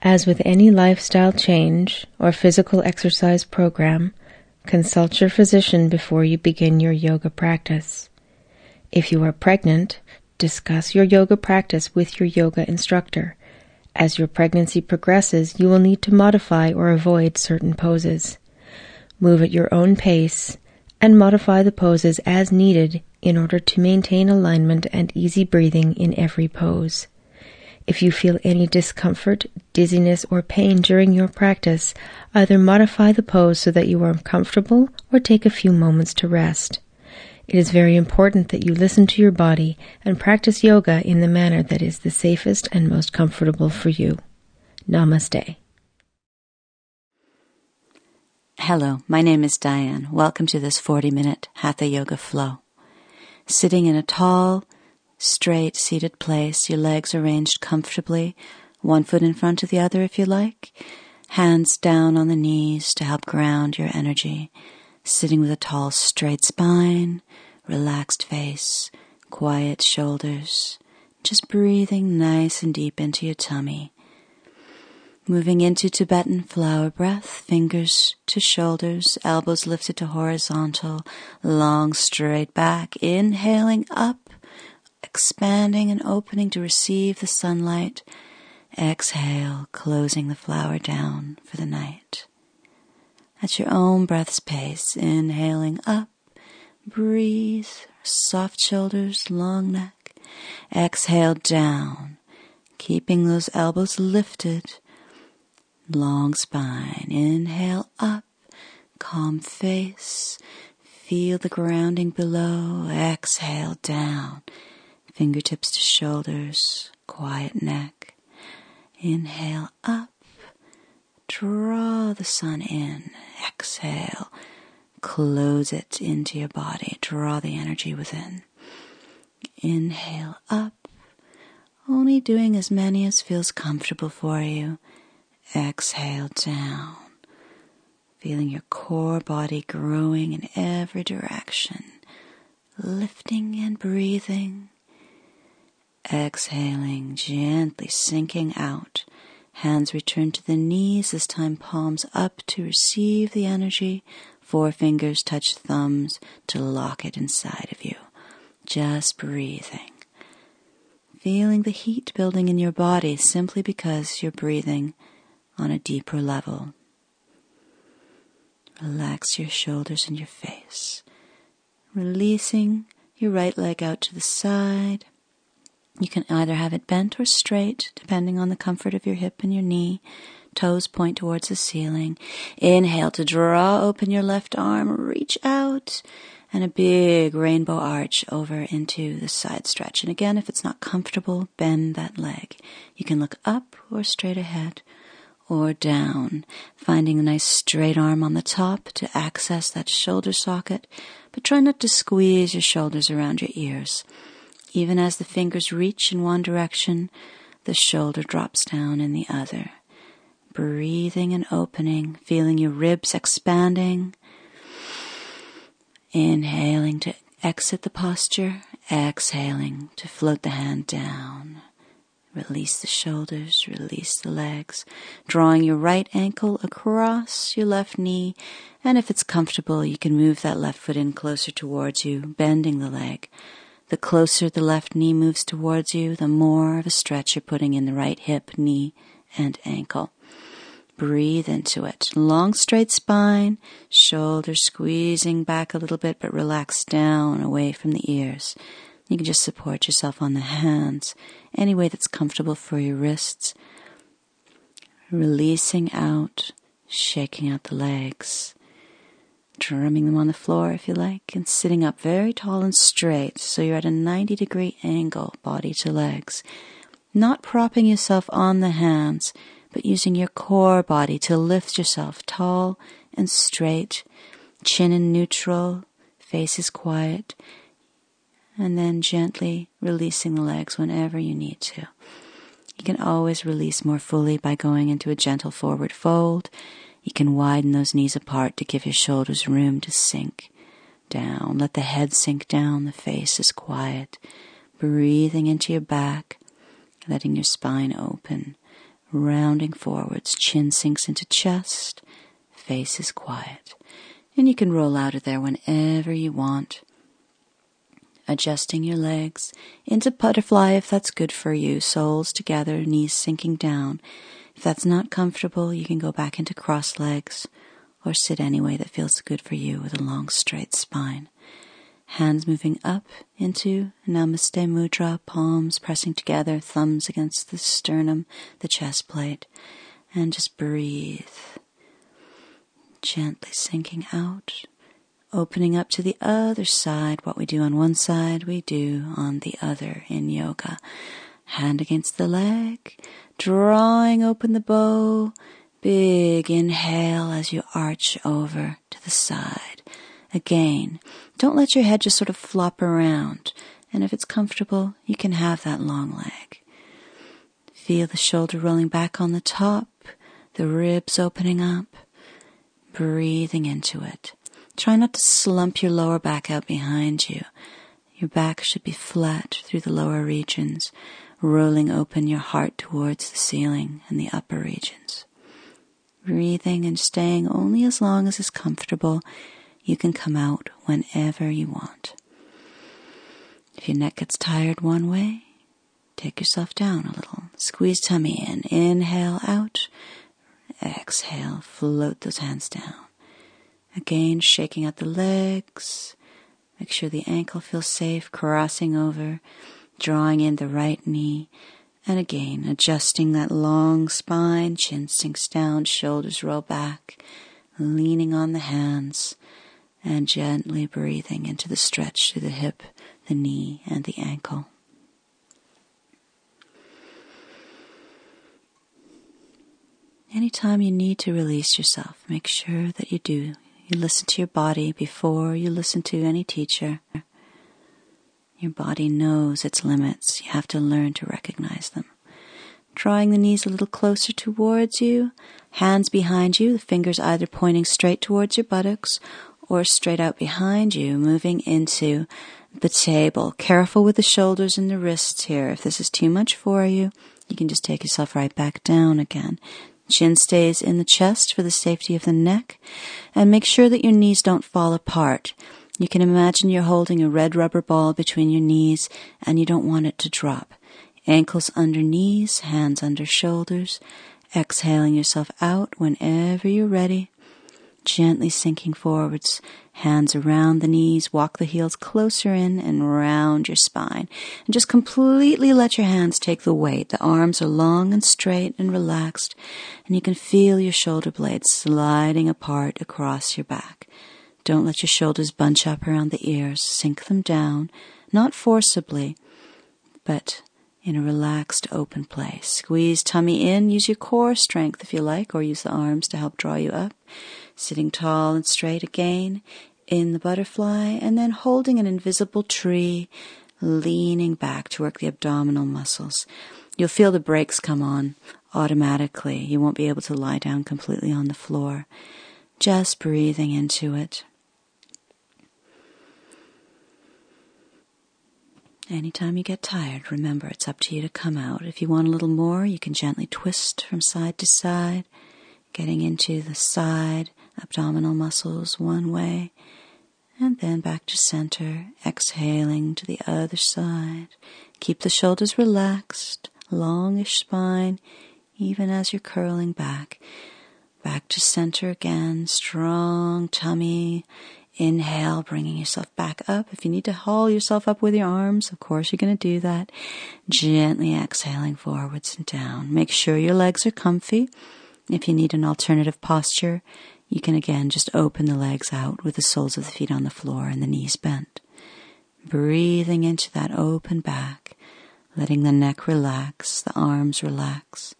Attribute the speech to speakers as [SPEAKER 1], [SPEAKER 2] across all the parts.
[SPEAKER 1] As with any lifestyle change or physical exercise program, consult your physician before you begin your yoga practice. If you are pregnant, discuss your yoga practice with your yoga instructor. As your pregnancy progresses, you will need to modify or avoid certain poses. Move at your own pace and modify the poses as needed in order to maintain alignment and easy breathing in every pose. If you feel any discomfort, dizziness, or pain during your practice, either modify the pose so that you are comfortable or take a few moments to rest. It is very important that you listen to your body and practice yoga in the manner that is the safest and most comfortable for you. Namaste.
[SPEAKER 2] Hello, my name is Diane. Welcome to this 40-minute Hatha Yoga flow. Sitting in a tall, straight, seated place, your legs arranged comfortably, one foot in front of the other if you like, hands down on the knees to help ground your energy, sitting with a tall, straight spine, relaxed face, quiet shoulders, just breathing nice and deep into your tummy. Moving into Tibetan flower breath, fingers to shoulders, elbows lifted to horizontal, long straight back, inhaling up, expanding and opening to receive the sunlight. Exhale, closing the flower down for the night. At your own breath's pace, inhaling up, breathe, soft shoulders, long neck. Exhale down, keeping those elbows lifted. Long spine, inhale up, calm face, feel the grounding below, exhale down, fingertips to shoulders, quiet neck, inhale up, draw the sun in, exhale, close it into your body, draw the energy within, inhale up, only doing as many as feels comfortable for you. Exhale down, feeling your core body growing in every direction, lifting and breathing. Exhaling, gently sinking out. Hands return to the knees, this time palms up to receive the energy. Forefingers touch thumbs to lock it inside of you. Just breathing. Feeling the heat building in your body simply because you're breathing on a deeper level. Relax your shoulders and your face. Releasing your right leg out to the side. You can either have it bent or straight, depending on the comfort of your hip and your knee. Toes point towards the ceiling. Inhale to draw open your left arm, reach out, and a big rainbow arch over into the side stretch. And again, if it's not comfortable, bend that leg. You can look up or straight ahead, or down, finding a nice straight arm on the top to access that shoulder socket, but try not to squeeze your shoulders around your ears. Even as the fingers reach in one direction, the shoulder drops down in the other. Breathing and opening, feeling your ribs expanding. Inhaling to exit the posture, exhaling to float the hand down. Release the shoulders, release the legs, drawing your right ankle across your left knee, and if it's comfortable, you can move that left foot in closer towards you, bending the leg. The closer the left knee moves towards you, the more of a stretch you're putting in the right hip, knee, and ankle. Breathe into it. Long straight spine, shoulders squeezing back a little bit, but relax down away from the ears. You can just support yourself on the hands, any way that's comfortable for your wrists. Releasing out, shaking out the legs, drumming them on the floor if you like, and sitting up very tall and straight so you're at a 90-degree angle, body to legs. Not propping yourself on the hands, but using your core body to lift yourself tall and straight, chin in neutral, face is quiet, and then gently releasing the legs whenever you need to. You can always release more fully by going into a gentle forward fold. You can widen those knees apart to give your shoulders room to sink down. Let the head sink down, the face is quiet. Breathing into your back, letting your spine open. rounding forwards, chin sinks into chest, face is quiet. And you can roll out of there whenever you want. Adjusting your legs into butterfly if that's good for you, soles together, knees sinking down. If that's not comfortable, you can go back into cross legs or sit any way that feels good for you with a long straight spine. Hands moving up into Namaste Mudra, palms pressing together, thumbs against the sternum, the chest plate, and just breathe. Gently sinking out, opening up to the other side. What we do on one side, we do on the other in yoga. Hand against the leg, drawing open the bow. Big inhale as you arch over to the side. Again, don't let your head just sort of flop around. And if it's comfortable, you can have that long leg. Feel the shoulder rolling back on the top, the ribs opening up. Breathing into it. Try not to slump your lower back out behind you. Your back should be flat through the lower regions, rolling open your heart towards the ceiling and the upper regions. Breathing and staying only as long as is comfortable. You can come out whenever you want. If your neck gets tired one way, take yourself down a little. Squeeze tummy in. Inhale out. Exhale, float those hands down. Again, shaking out the legs. Make sure the ankle feels safe, crossing over, drawing in the right knee. And again, adjusting that long spine, chin sinks down, shoulders roll back, leaning on the hands, and gently breathing into the stretch through the hip, the knee, and the ankle. Anytime you need to release yourself, make sure that you do. You listen to your body before you listen to any teacher. Your body knows its limits. You have to learn to recognize them. Drawing the knees a little closer towards you, hands behind you, the fingers either pointing straight towards your buttocks or straight out behind you, moving into the table. Careful with the shoulders and the wrists here. If this is too much for you, you can just take yourself right back down again. Chin stays in the chest for the safety of the neck, and make sure that your knees don't fall apart. You can imagine you're holding a red rubber ball between your knees, and you don't want it to drop. Ankles under knees, hands under shoulders, exhaling yourself out whenever you're ready. Gently sinking forwards, hands around the knees, walk the heels closer in and round your spine. And just completely let your hands take the weight. The arms are long and straight and relaxed, and you can feel your shoulder blades sliding apart across your back. Don't let your shoulders bunch up around the ears. Sink them down, not forcibly, but in a relaxed, open place. Squeeze tummy in. Use your core strength if you like, or use the arms to help draw you up. Sitting tall and straight again in the butterfly, and then holding an invisible tree, leaning back to work the abdominal muscles. You'll feel the brakes come on automatically. You won't be able to lie down completely on the floor. Just breathing into it. Anytime you get tired, remember it's up to you to come out. If you want a little more, you can gently twist from side to side, getting into the side abdominal muscles one way, and then back to center, exhaling to the other side. Keep the shoulders relaxed, longish spine, even as you're curling back. Back to center again, strong tummy. Inhale, bringing yourself back up. If you need to haul yourself up with your arms, of course you're going to do that. Gently exhaling forwards and down. Make sure your legs are comfy. If you need an alternative posture, you can again just open the legs out with the soles of the feet on the floor and the knees bent. Breathing into that open back, letting the neck relax, the arms relax.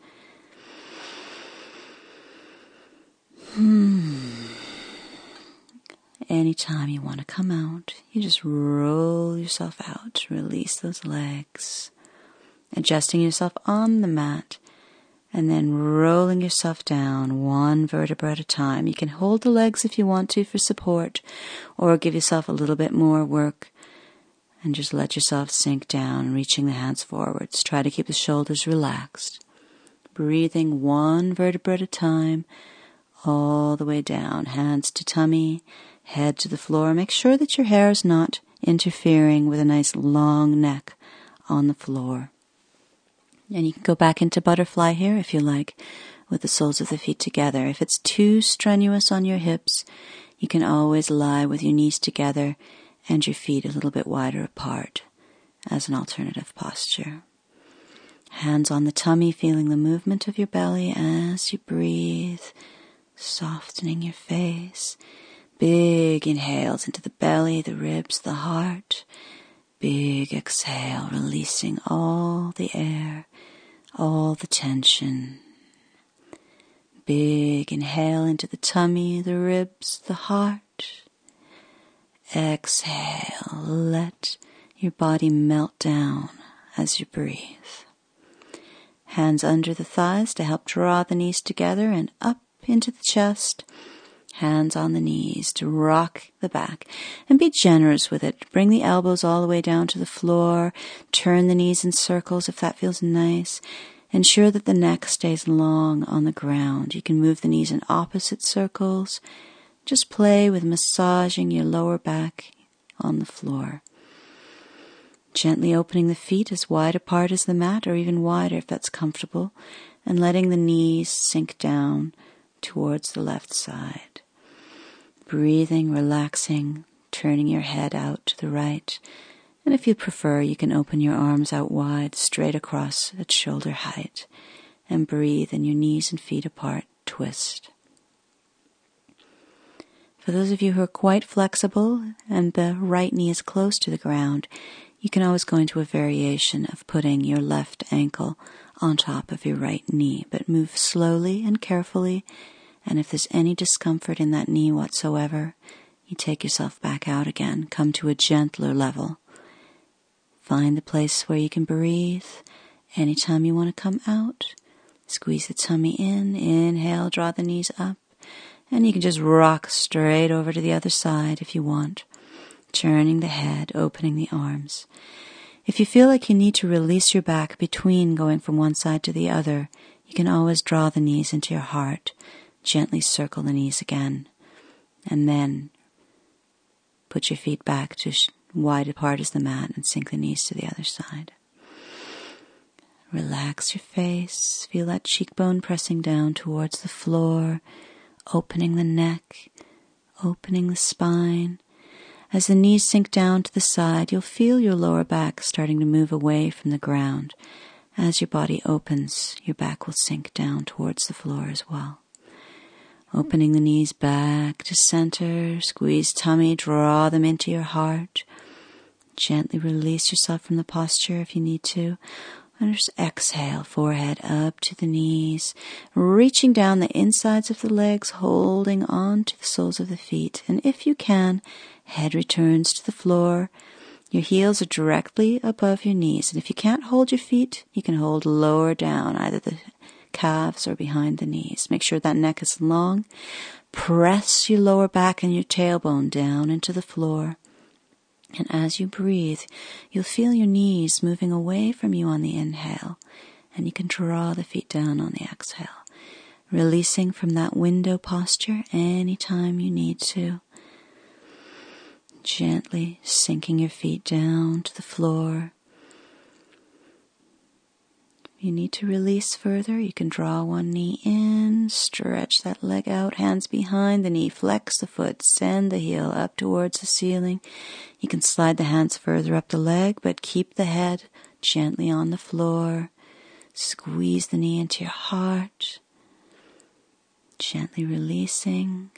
[SPEAKER 2] Anytime you want to come out, you just roll yourself out, release those legs, adjusting yourself on the mat, and then rolling yourself down one vertebra at a time. You can hold the legs if you want to for support, or give yourself a little bit more work, and just let yourself sink down, reaching the hands forwards. Try to keep the shoulders relaxed. breathing one vertebra at a time, all the way down. Hands to tummy, head to the floor. Make sure that your hair is not interfering with a nice long neck on the floor. And you can go back into butterfly here if you like, with the soles of the feet together. If it's too strenuous on your hips, you can always lie with your knees together and your feet a little bit wider apart as an alternative posture. Hands on the tummy, feeling the movement of your belly as you breathe, softening your face. Big inhales into the belly, the ribs, the heart. Big exhale, releasing all the air, all the tension. Big inhale into the tummy, the ribs, the heart. Exhale, let your body melt down as you breathe. Hands under the thighs to help draw the knees together and up into the chest. Hands on the knees to rock the back and be generous with it. Bring the elbows all the way down to the floor. Turn the knees in circles if that feels nice. Ensure that the neck stays long on the ground. You can move the knees in opposite circles. Just play with massaging your lower back on the floor. Gently opening the feet as wide apart as the mat, or even wider if that's comfortable, and letting the knees sink down towards the left side. Breathing, relaxing, turning your head out to the right. And if you prefer, you can open your arms out wide, straight across at shoulder height, and breathe in your knees and feet apart, twist. For those of you who are quite flexible and the right knee is close to the ground, you can always go into a variation of putting your left ankle on top of your right knee, but move slowly and carefully, and if there's any discomfort in that knee whatsoever, you take yourself back out again, come to a gentler level. Find the place where you can breathe. Anytime you want to come out, squeeze the tummy in, inhale, draw the knees up, and you can just rock straight over to the other side if you want. Turning the head, opening the arms. If you feel like you need to release your back between going from one side to the other, you can always draw the knees into your heart. Gently circle the knees again. And then put your feet back to wide apart as the mat and sink the knees to the other side. Relax your face. Feel that cheekbone pressing down towards the floor, opening the neck, opening the spine. As the knees sink down to the side, you'll feel your lower back starting to move away from the ground. As your body opens, your back will sink down towards the floor as well. Opening the knees back to center, squeeze tummy, draw them into your heart. Gently release yourself from the posture if you need to. And just exhale, forehead up to the knees, reaching down the insides of the legs, holding on to the soles of the feet. And if you can, head returns to the floor. Your heels are directly above your knees. And if you can't hold your feet, you can hold lower down, either the calves or behind the knees. Make sure that neck is long. Press your lower back and your tailbone down into the floor. And as you breathe, you'll feel your knees moving away from you on the inhale, and you can draw the feet down on the exhale, releasing from that window posture anytime you need to. Gently sinking your feet down to the floor. If you need to release further, you can draw one knee in, stretch that leg out, hands behind the knee, flex the foot, send the heel up towards the ceiling. You can slide the hands further up the leg, but keep the head gently on the floor. Squeeze the knee into your heart. Gently releasing,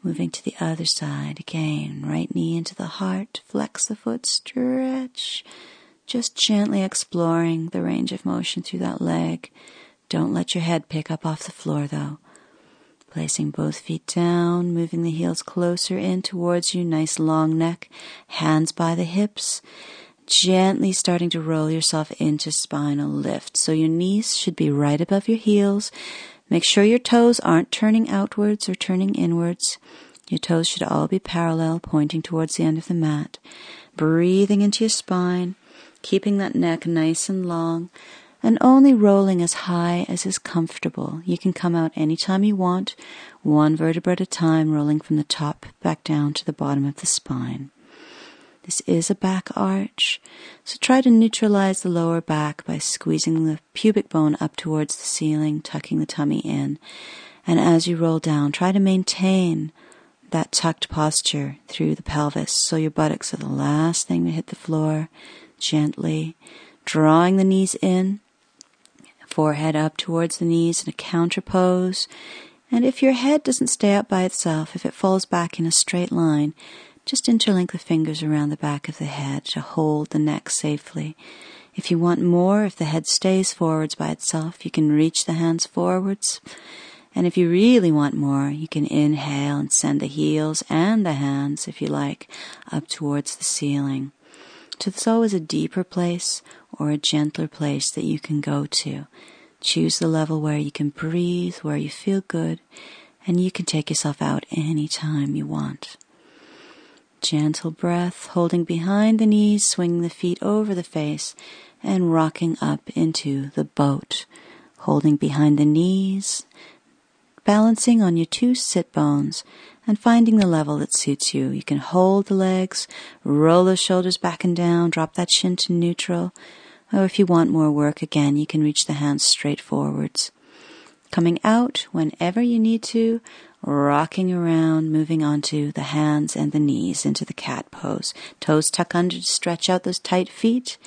[SPEAKER 2] moving to the other side again. Right knee into the heart, flex the foot, stretch. Just gently exploring the range of motion through that leg. Don't let your head pick up off the floor though. Placing both feet down, moving the heels closer in towards you, nice long neck, hands by the hips. Gently starting to roll yourself into spinal lift. So your knees should be right above your heels. Make sure your toes aren't turning outwards or turning inwards. Your toes should all be parallel, pointing towards the end of the mat. Breathing into your spine. Keeping that neck nice and long. and only rolling as high as is comfortable. You can come out anytime you want, one vertebra at a time, rolling from the top back down to the bottom of the spine. This is a back arch, so try to neutralize the lower back by squeezing the pubic bone up towards the ceiling, tucking the tummy in. And as you roll down, try to maintain that tucked posture through the pelvis, so your buttocks are the last thing to hit the floor, gently drawing the knees in, forehead up towards the knees in a counter pose. And if your head doesn't stay up by itself, if it falls back in a straight line, just interlink the fingers around the back of the head to hold the neck safely. If you want more, if the head stays forwards by itself, you can reach the hands forwards. And if you really want more, you can inhale and send the heels and the hands, if you like, up towards the ceiling. So there's always a deeper place or a gentler place that you can go to. Choose the level where you can breathe, where you feel good, and you can take yourself out anytime you want. Gentle breath, holding behind the knees, swinging the feet over the face, and rocking up into the boat. Holding behind the knees, balancing on your two sit bones, and finding the level that suits you. You can hold the legs, roll those shoulders back and down, drop that shin to neutral. Or if you want more work, again, you can reach the hands straight forwards. Coming out whenever you need to, rocking around, moving onto the hands and the knees into the cat pose. Toes tuck under to stretch out those tight feet.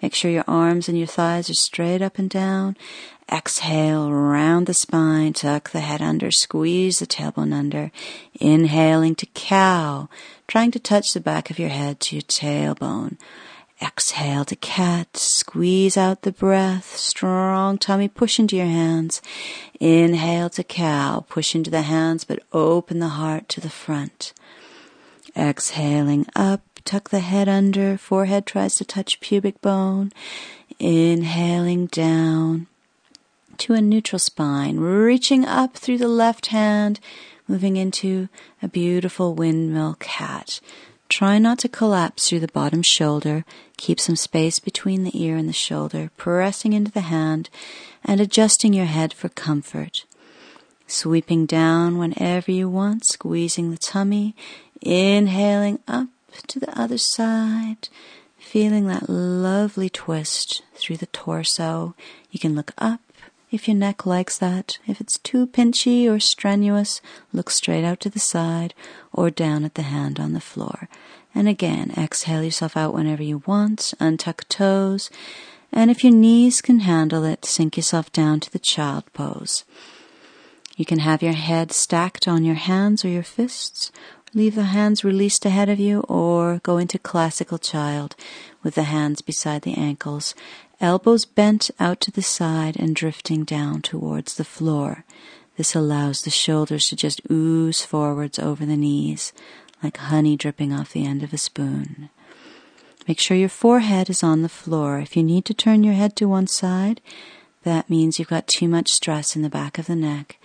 [SPEAKER 2] Make sure your arms and your thighs are straight up and down. Exhale, round the spine, tuck the head under, squeeze the tailbone under. Inhaling to cow, trying to touch the back of your head to your tailbone. Exhale to cat, squeeze out the breath, strong tummy, push into your hands. Inhale to cow, push into the hands, but open the heart to the front. Exhaling up, tuck the head under, forehead tries to touch pubic bone. Inhaling down to a neutral spine, reaching up through the left hand, moving into a beautiful windmill cat. Try not to collapse through the bottom shoulder. Keep some space between the ear and the shoulder, pressing into the hand and adjusting your head for comfort. Sweeping down whenever you want, squeezing the tummy, inhaling up to the other side, feeling that lovely twist through the torso. You can look up if your neck likes that. If it's too pinchy or strenuous, look straight out to the side or down at the hand on the floor. And again, exhale yourself out whenever you want, untuck toes, and if your knees can handle it, sink yourself down to the child pose. You can have your head stacked on your hands or your fists, leave the hands released ahead of you, or go into classical child with the hands beside the ankles, elbows bent out to the side and drifting down towards the floor. This allows the shoulders to just ooze forwards over the knees, like honey dripping off the end of a spoon. Make sure your forehead is on the floor. If you need to turn your head to one side, that means you've got too much stress in the back of the neck,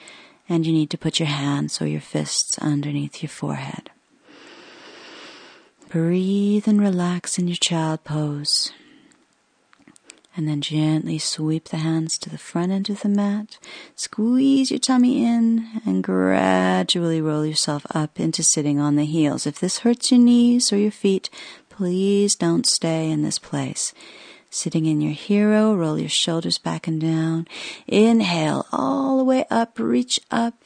[SPEAKER 2] and you need to put your hands or your fists underneath your forehead. Breathe and relax in your child pose. And then gently sweep the hands to the front end of the mat. Squeeze your tummy in and gradually roll yourself up into sitting on the heels. If this hurts your knees or your feet, please don't stay in this place. Sitting in your hero, roll your shoulders back and down. Inhale all the way up, reach up.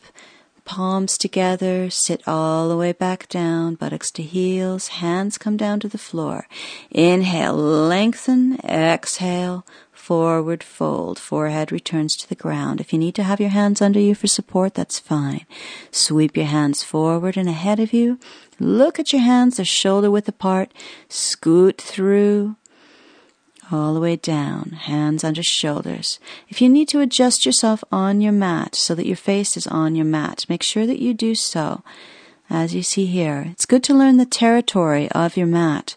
[SPEAKER 2] Palms together, sit all the way back down, buttocks to heels, hands come down to the floor. Inhale, lengthen, exhale, forward fold, forehead returns to the ground. If you need to have your hands under you for support, that's fine. Sweep your hands forward and ahead of you. Look at your hands, they're shoulder width apart. Scoot through. All the way down, hands under shoulders. If you need to adjust yourself on your mat so that your face is on your mat, make sure that you do so. As you see here, it's good to learn the territory of your mat.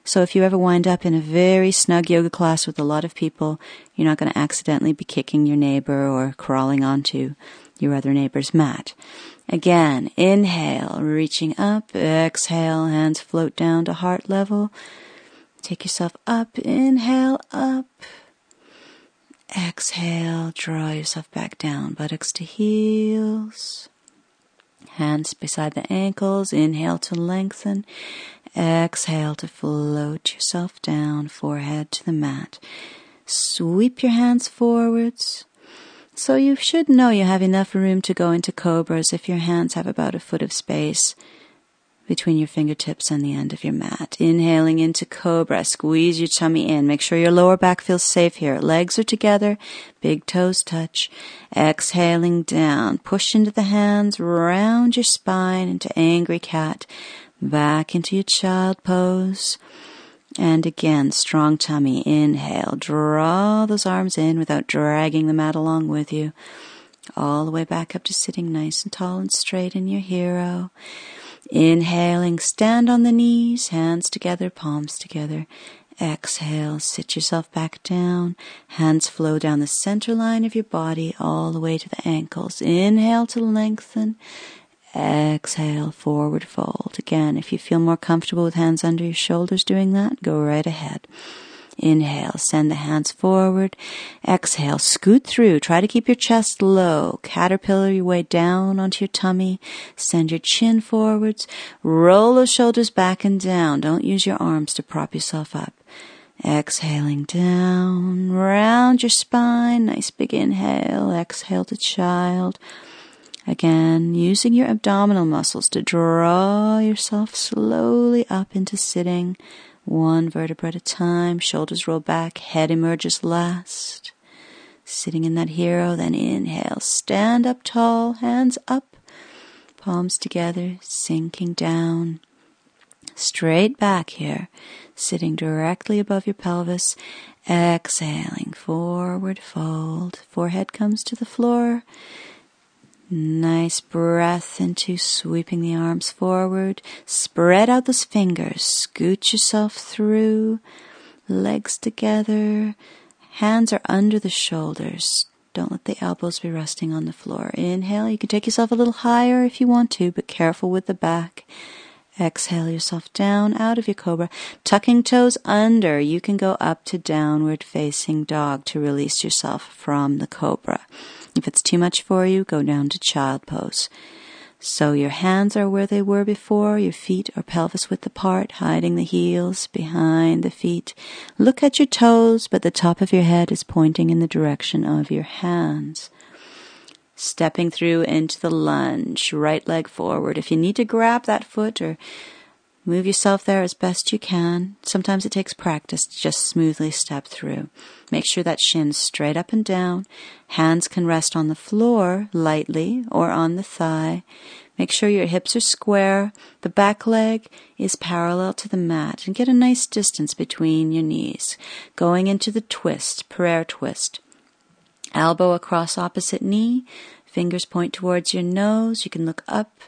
[SPEAKER 2] So if you ever wind up in a very snug yoga class with a lot of people, you're not going to accidentally be kicking your neighbor or crawling onto your other neighbor's mat. Again, inhale, reaching up, exhale, hands float down to heart level. Take yourself up, inhale up, Exhale, draw yourself back down, buttocks to heels. Hands beside the ankles. Inhale to lengthen. Exhale to float yourself down, forehead to the mat. Sweep your hands forwards. So you should know you have enough room to go into cobras if your hands have about a foot of space between your fingertips and the end of your mat. Inhaling into cobra, squeeze your tummy in. Make sure your lower back feels safe here. Legs are together, big toes touch. Exhaling down, push into the hands, round your spine into angry cat. Back into your child pose. And again, strong tummy. Inhale, draw those arms in without dragging the mat along with you. All the way back up to sitting nice and tall and straight in your hero. Inhaling, stand on the knees, hands together, palms together. Exhale, sit yourself back down. Hands flow down the center line of your body all the way to the ankles. Inhale to lengthen. Exhale, forward fold. Again, if you feel more comfortable with hands under your shoulders doing that, go right ahead. Inhale, send the hands forward. Exhale, scoot through. Try to keep your chest low. Caterpillar your way down onto your tummy. Send your chin forwards. Roll those shoulders back and down. Don't use your arms to prop yourself up. Exhaling down, round your spine. Nice big inhale. Exhale to child. Again, using your abdominal muscles to draw yourself slowly up into sitting. One vertebra at a time, shoulders roll back, head emerges last. Sitting in that hero, then inhale, stand up tall, hands up, palms together, sinking down. Straight back here, sitting directly above your pelvis. Exhaling, forward fold, forehead comes to the floor. Nice breath into sweeping the arms forward. Spread out those fingers. Scoot yourself through. Legs together. Hands are under the shoulders. Don't let the elbows be resting on the floor. Inhale. You can take yourself a little higher if you want to, but careful with the back. Exhale yourself down out of your cobra. Tucking toes under. You can go up to downward facing dog to release yourself from the cobra. If it's too much for you, go down to child pose. So your hands are where they were before, your feet are pelvis width apart, hiding the heels behind the feet. Look at your toes, but the top of your head is pointing in the direction of your hands. Stepping through into the lunge, right leg forward. If you need to grab that foot or move yourself there as best you can. Sometimes it takes practice to just smoothly step through. Make sure that shin's straight up and down. Hands can rest on the floor lightly or on the thigh. Make sure your hips are square. The back leg is parallel to the mat. And get a nice distance between your knees. Going into the twist, prayer twist. Elbow across opposite knee. Fingers point towards your nose. You can look up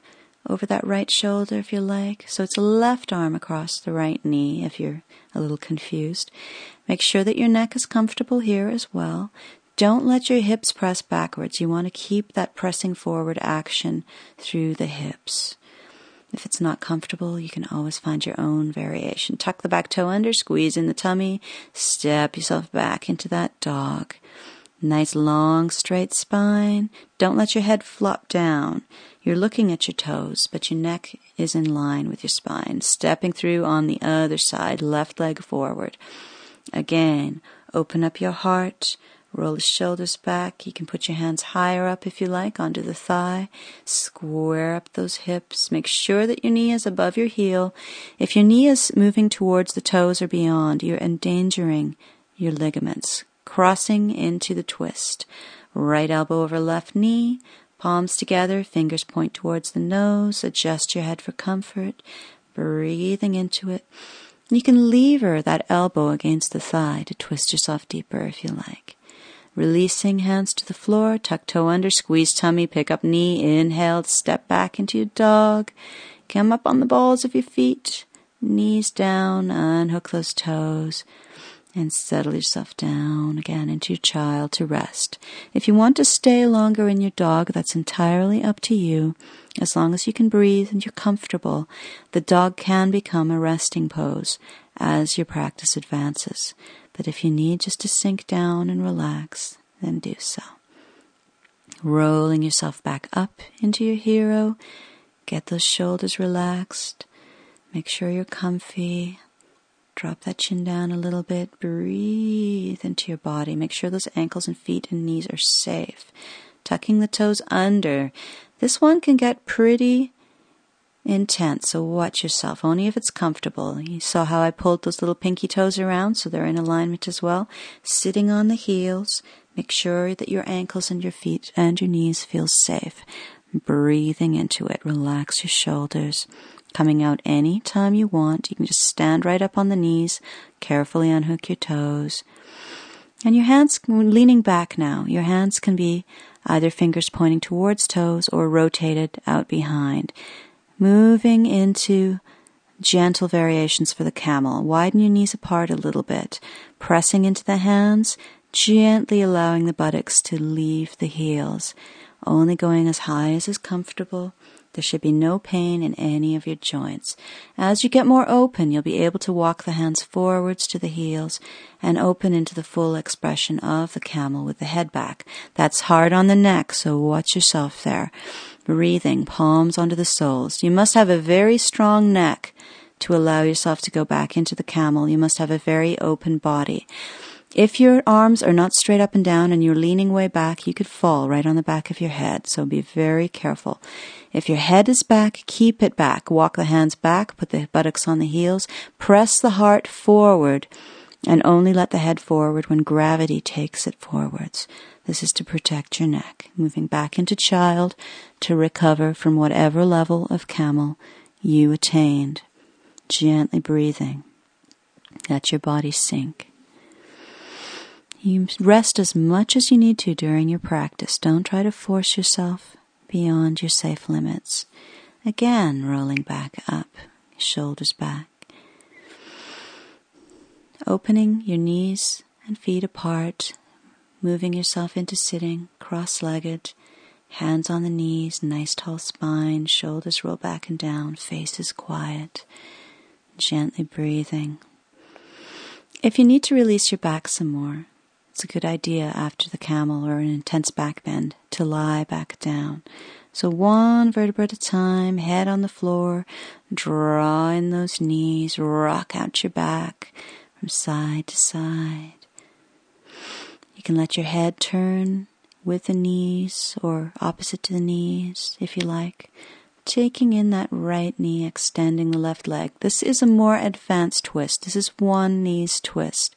[SPEAKER 2] over that right shoulder if you like. So it's a left arm across the right knee if you're a little confused. Make sure that your neck is comfortable here as well. Don't let your hips press backwards. You want to keep that pressing forward action through the hips. If it's not comfortable, you can always find your own variation. Tuck the back toe under, squeeze in the tummy, step yourself back into that dog. Nice long straight spine. Don't let your head flop down. You're looking at your toes, but your neck is in line with your spine. Stepping through on the other side, left leg forward. Again, open up your heart. Roll the shoulders back. You can put your hands higher up if you like, onto the thigh. Square up those hips. Make sure that your knee is above your heel. If your knee is moving towards the toes or beyond, you're endangering your ligaments. Crossing into the twist. Right elbow over left knee. Palms together. Fingers point towards the nose. Adjust your head for comfort. Breathing into it. You can lever that elbow against the thigh to twist yourself deeper if you like. Releasing hands to the floor. Tuck toe under. Squeeze tummy. Pick up knee. Inhale. Step back into your dog. Come up on the balls of your feet. Knees down. Unhook those toes. And settle yourself down again into your child to rest. If you want to stay longer in your dog, that's entirely up to you. As long as you can breathe and you're comfortable, the dog can become a resting pose as your practice advances. But if you need just to sink down and relax, then do so. Rolling yourself back up into your hero. Get those shoulders relaxed. Make sure you're comfy. Drop that chin down a little bit. Breathe into your body. Make sure those ankles and feet and knees are safe. Tucking the toes under. This one can get pretty intense, so watch yourself, only if it's comfortable. You saw how I pulled those little pinky toes around, so they're in alignment as well. Sitting on the heels, make sure that your ankles and your feet and your knees feel safe. Breathing into it, relax your shoulders. Coming out any time you want. You can just stand right up on the knees, carefully unhook your toes. And your hands, leaning back now, your hands can be either fingers pointing towards toes or rotated out behind. Moving into gentle variations for the camel. Widen your knees apart a little bit. Pressing into the hands, gently allowing the buttocks to leave the heels. Only going as high as is comfortable. There should be no pain in any of your joints. As you get more open, you'll be able to walk the hands forwards to the heels and open into the full expression of the camel with the head back. That's hard on the neck, so watch yourself there. Breathing, palms onto the soles. You must have a very strong neck to allow yourself to go back into the camel. You must have a very open body. If your arms are not straight up and down and you're leaning way back, you could fall right on the back of your head, so be very careful. If your head is back, keep it back. Walk the hands back, put the buttocks on the heels, press the heart forward, and only let the head forward when gravity takes it forwards. This is to protect your neck. Moving back into child to recover from whatever level of camel you attained. Gently breathing. Let your body sink. You rest as much as you need to during your practice. Don't try to force yourself beyond your safe limits. Again, rolling back up, shoulders back. Opening your knees and feet apart, moving yourself into sitting, cross-legged, hands on the knees, nice tall spine, shoulders roll back and down, face is quiet, gently breathing. If you need to release your back some more, it's a good idea after the camel or an intense back bend to lie back down. So one vertebra at a time, head on the floor, draw in those knees, rock out your back from side to side. You can let your head turn with the knees or opposite to the knees if you like. Taking in that right knee, extending the left leg. This is a more advanced twist. This is one knee's twist.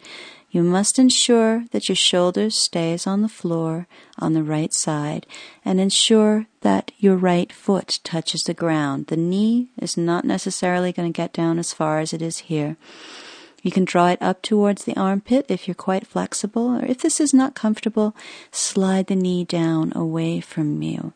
[SPEAKER 2] You must ensure that your shoulders stays on the floor on the right side and ensure that your right foot touches the ground. The knee is not necessarily going to get down as far as it is here. You can draw it up towards the armpit if you're quite flexible, or if this is not comfortable, slide the knee down away from you.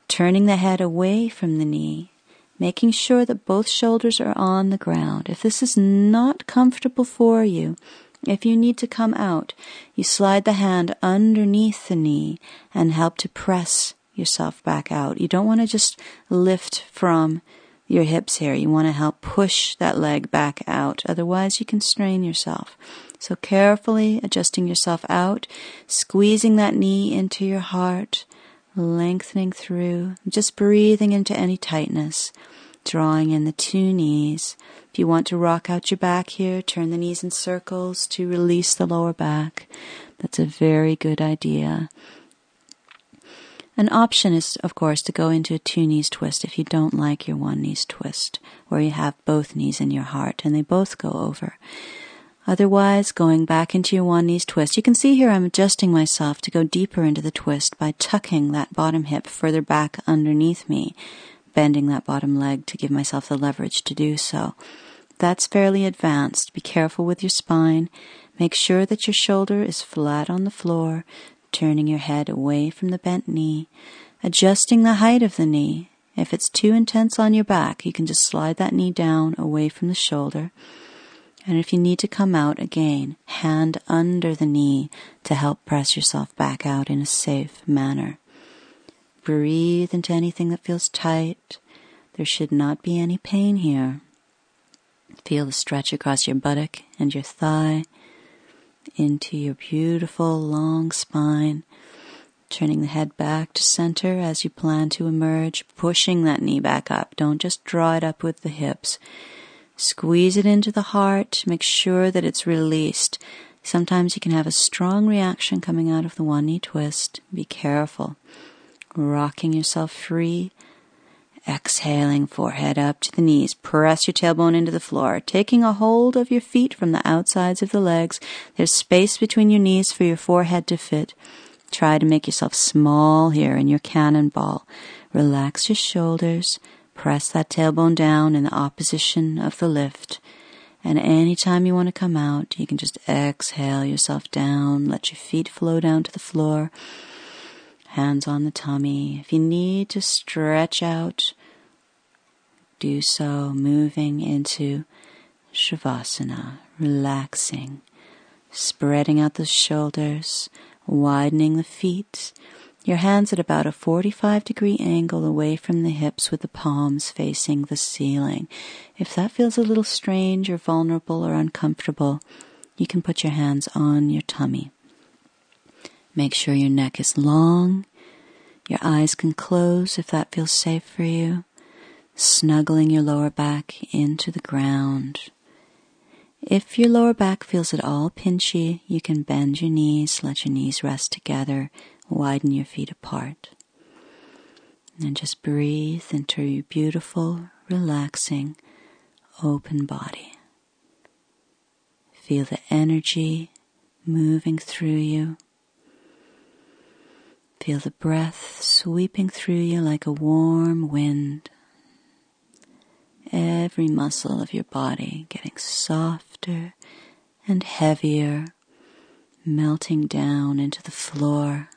[SPEAKER 2] Turning the head away from the knee, making sure that both shoulders are on the ground. If this is not comfortable for you, if you need to come out, you slide the hand underneath the knee and help to press yourself back out. You don't want to just lift from your hips here. You want to help push that leg back out. Otherwise, you can strain yourself. So carefully adjusting yourself out, squeezing that knee into your heart, lengthening through, just breathing into any tightness, drawing in the two knees. If you want to rock out your back here, turn the knees in circles to release the lower back. That's a very good idea. An option is, of course, to go into a two knees twist if you don't like your one knees twist, where you have both knees in your heart and they both go over. Otherwise, going back into your one knees twist, you can see here I'm adjusting myself to go deeper into the twist by tucking that bottom hip further back underneath me, bending that bottom leg to give myself the leverage to do so. That's fairly advanced. Be careful with your spine. Make sure that your shoulder is flat on the floor, turning your head away from the bent knee, adjusting the height of the knee. If it's too intense on your back, you can just slide that knee down away from the shoulder. And if you need to come out, again, hand under the knee to help press yourself back out in a safe manner. Breathe into anything that feels tight. There should not be any pain here. Feel the stretch across your buttock and your thigh. into your beautiful long spine, turning the head back to center as you plan to emerge, pushing that knee back up. Don't just draw it up with the hips. Squeeze it into the heart. Make sure that it's released. Sometimes you can have a strong reaction coming out of the one knee twist. Be careful. Rocking yourself free. Exhaling, forehead up to the knees. Press your tailbone into the floor. Taking a hold of your feet from the outsides of the legs. There's space between your knees for your forehead to fit. Try to make yourself small here in your cannonball. Relax your shoulders. Press that tailbone down in the opposition of the lift. And anytime you want to come out, you can just exhale yourself down. Let your feet flow down to the floor. Hands on the tummy. If you need to stretch out, do so, moving into Shavasana, relaxing, spreading out the shoulders, widening the feet. Your hands at about a 45-degree angle away from the hips with the palms facing the ceiling. If that feels a little strange or vulnerable or uncomfortable, you can put your hands on your tummy. Make sure your neck is long. Your eyes can close if that feels safe for you. Snuggling your lower back into the ground. If your lower back feels at all pinchy, you can bend your knees, let your knees rest together, widen your feet apart. And just breathe into your beautiful, relaxing, open body. Feel the energy moving through you. Feel the breath sweeping through you like a warm wind. Every muscle of your body getting softer and heavier, melting down into the floor.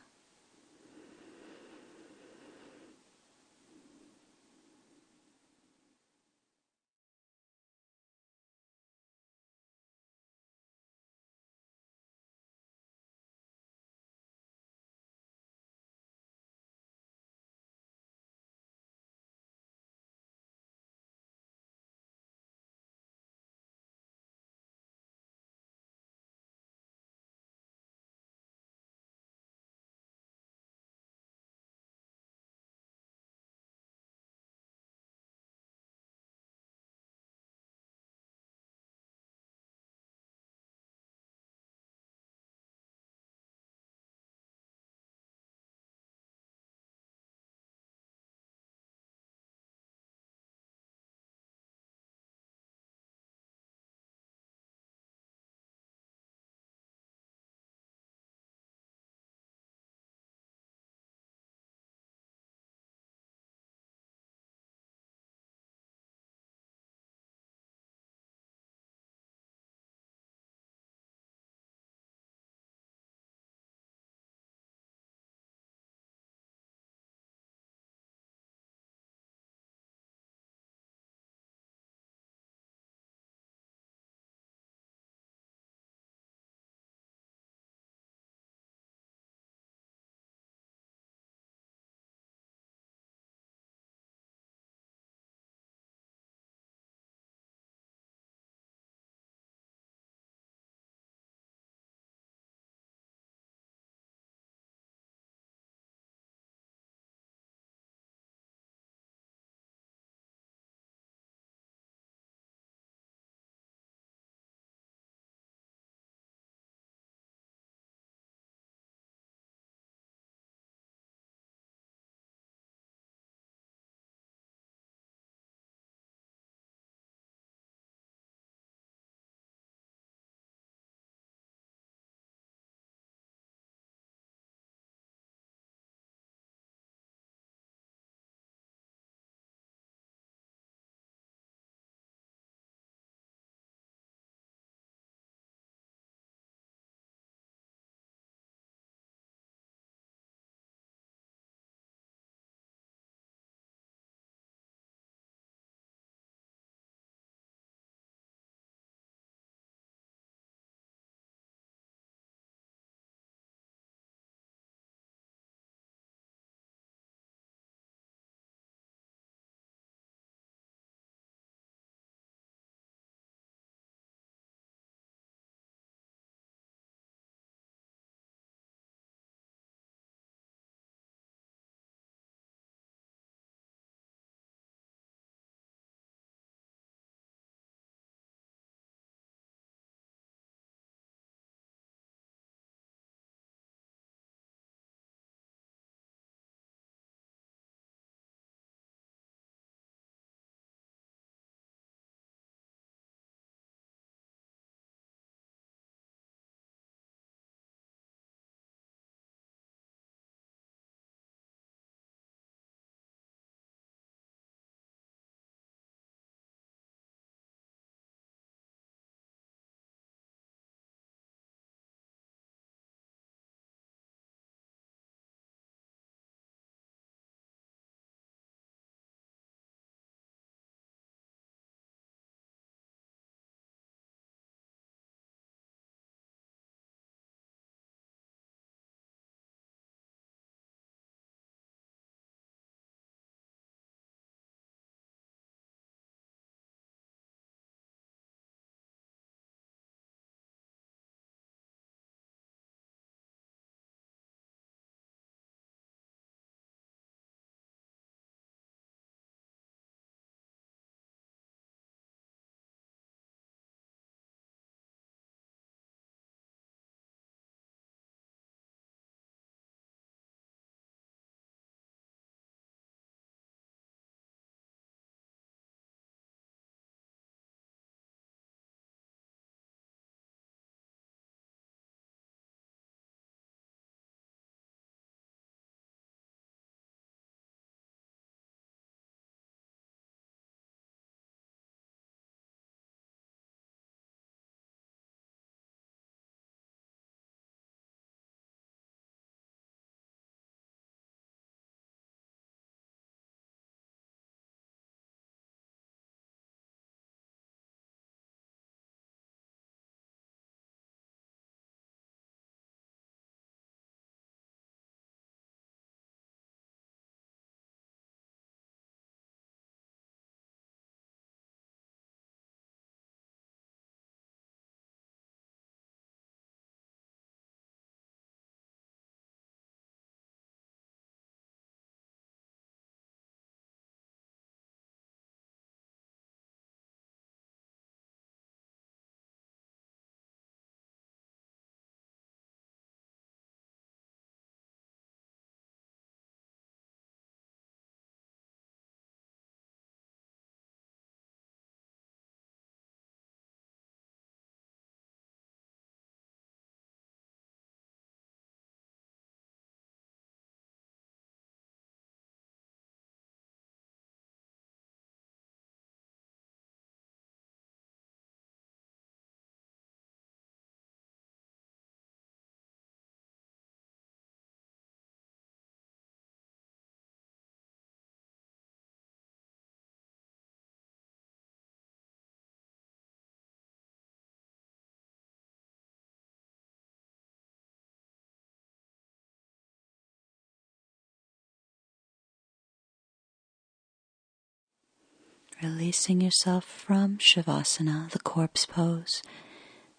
[SPEAKER 2] Releasing yourself from Shavasana, the corpse pose,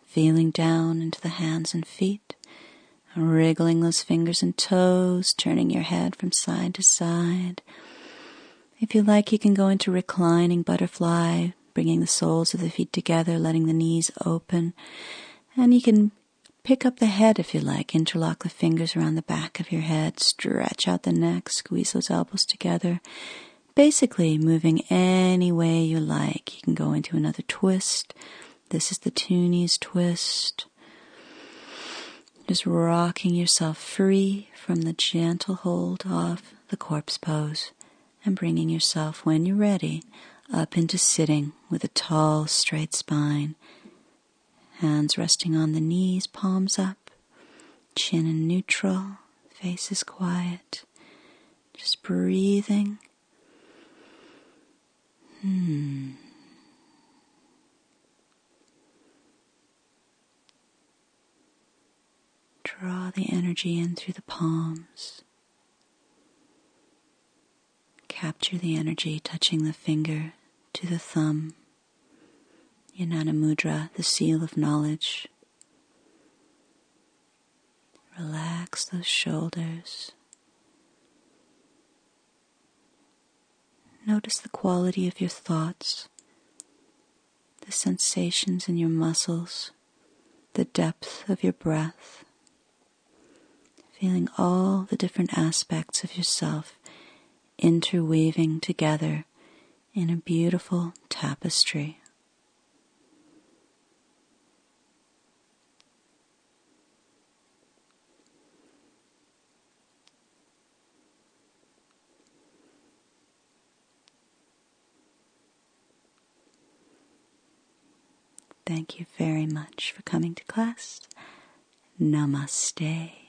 [SPEAKER 2] feeling down into the hands and feet, wriggling those fingers and toes, turning your head from side to side. If you like, you can go into reclining butterfly, bringing the soles of the feet together, letting the knees open. And you can pick up the head if you like, interlock the fingers around the back of your head, stretch out the neck, squeeze those elbows together. Basically, moving any way you like. You can go into another twist. This is the two knees twist. Just rocking yourself free from the gentle hold of the corpse pose and bringing yourself, when you're ready, up into sitting with a tall, straight spine. Hands resting on the knees, palms up, chin in neutral, face is quiet. Just breathing. Draw the energy in through the palms. Capture the energy touching the finger to the thumb. Jnana Mudra, the seal of knowledge. Relax those shoulders. Notice the quality of your thoughts, the sensations in your muscles, the depth of your breath. Feeling all the different aspects of yourself interweaving together in a beautiful tapestry. Thank you very much for coming to class. Namaste.